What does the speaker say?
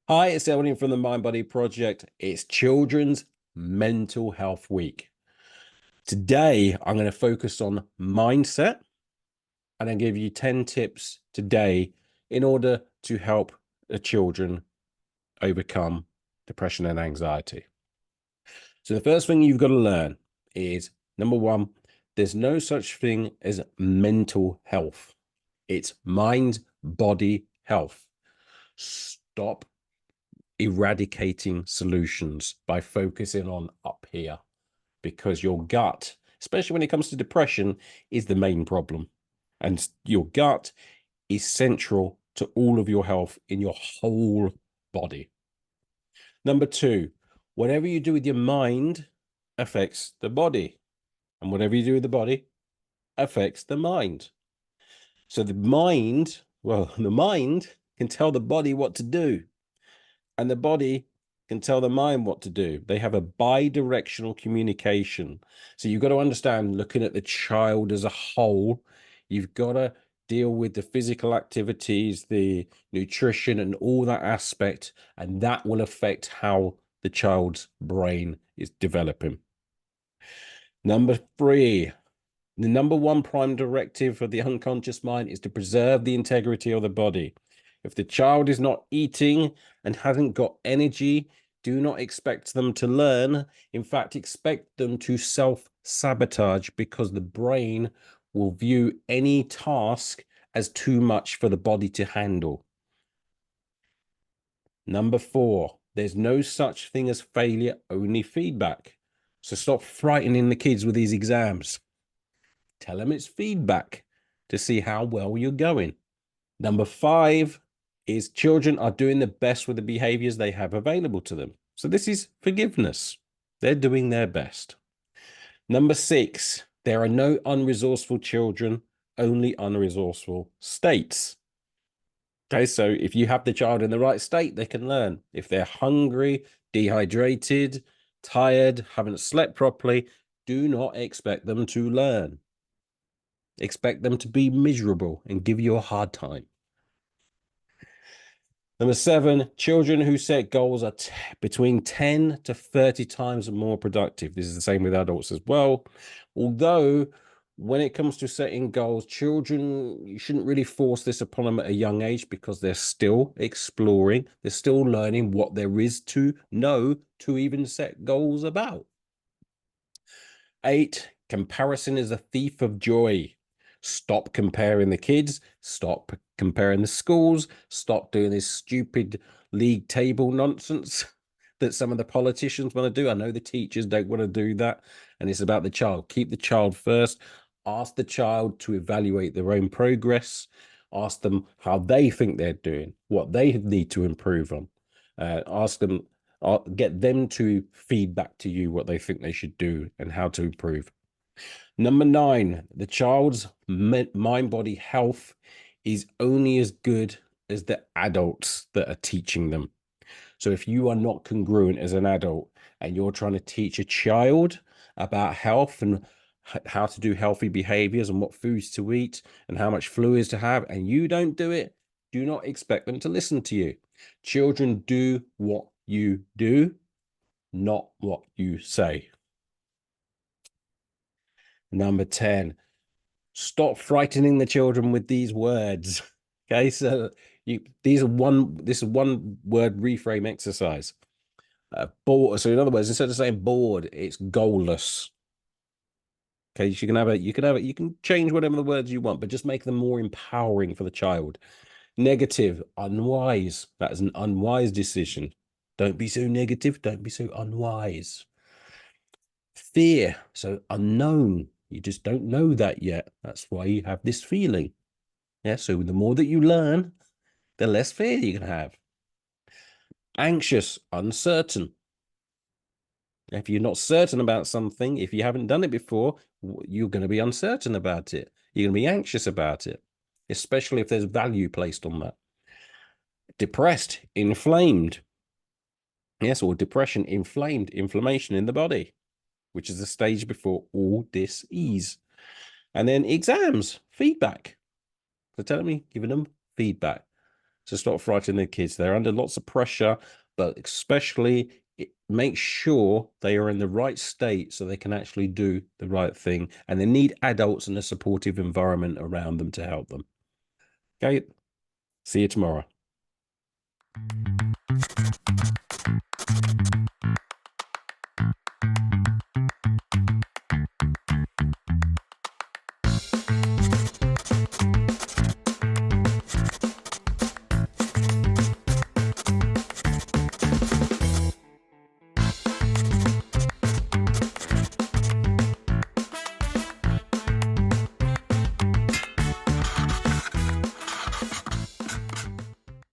Hi, it's Elwyn from the Mind Body Project. It's Children's Mental Health Week. Today, I'm going to focus on mindset and I give you 10 tips today in order to help the children overcome depression and anxiety. So the first thing you've got to learn is, number one, there's no such thing as mental health. It's mind, body health. Stop eradicating solutions by focusing on up here, because your gut, especially when it comes to depression, is the main problem. And your gut is central to all of your health in your whole body. Number two, whatever you do with your mind affects the body. And whatever you do with the body affects the mind. So the mind can tell the body what to do, and the body can tell the mind what to do. They have a bi-directional communication. So you've got to understand, looking at the child as a whole, you've got to deal with the physical activities, the nutrition, and all that aspect, and that will affect how the child's brain is developing. Number three, the number one prime directive for the unconscious mind is to preserve the integrity of the body. If the child is not eating and hasn't got energy, do not expect them to learn. In fact, expect them to self-sabotage, because the brain will view any task as too much for the body to handle. Number four, there's no such thing as failure, only feedback. So stop frightening the kids with these exams. Tell them it's feedback to see how well you're going. Number five is children are doing the best with the behaviors they have available to them. So this is forgiveness. They're doing their best. Number six, there are no unresourceful children, only unresourceful states. Okay, so if you have the child in the right state, they can learn. If they're hungry, dehydrated, tired, haven't slept properly, do not expect them to learn. Expect them to be miserable and give you a hard time. Number seven, children who set goals are between 10 to 30 times more productive. This is the same with adults as well. Although, when it comes to setting goals, children, you shouldn't really force this upon them at a young age, because they're still exploring. They're still learning what there is to know to even set goals about. Eight, comparison is a thief of joy. Stop comparing the kids. Stop comparing the schools. Stop doing this stupid league table nonsense that some of the politicians want to do. I know the teachers don't want to do that. And it's about the child. Keep the child first. Ask the child to evaluate their own progress. Ask them how they think they're doing, what they need to improve on. Ask them, get them to feedback to you what they think they should do and how to improve. Number nine, the child's mind-body health is only as good as the adults that are teaching them. So if you are not congruent as an adult and you're trying to teach a child about health and how to do healthy behaviors and what foods to eat and how much fluids to have, and you don't do it, do not expect them to listen to you. Children do what you do, not what you say. Number 10, stop frightening the children with these words. Okay, so this is one word reframe exercise. Bored. So in other words, instead of saying bored, it's goalless. Okay, you can change whatever the words you want, but just make them more empowering for the child. Negative, unwise. That is an unwise decision. Don't be so negative. Don't be so unwise. Fear, so unknown. You just don't know that yet. That's why you have this feeling. Yeah, so the more that you learn, the less fear you can have. Anxious, uncertain. If you're not certain about something, if you haven't done it before, you're going to be uncertain about it. You're going to be anxious about it, especially if there's value placed on that. Depressed, inflamed. Yes, or depression, inflamed, inflammation in the body, which is the stage before all dis-ease. And then exams, feedback. So tell me, giving them feedback. So stop frightening the kids. They're under lots of pressure, but especially make sure they are in the right state so they can actually do the right thing. And they need adults and a supportive environment around them to help them. Okay. See you tomorrow.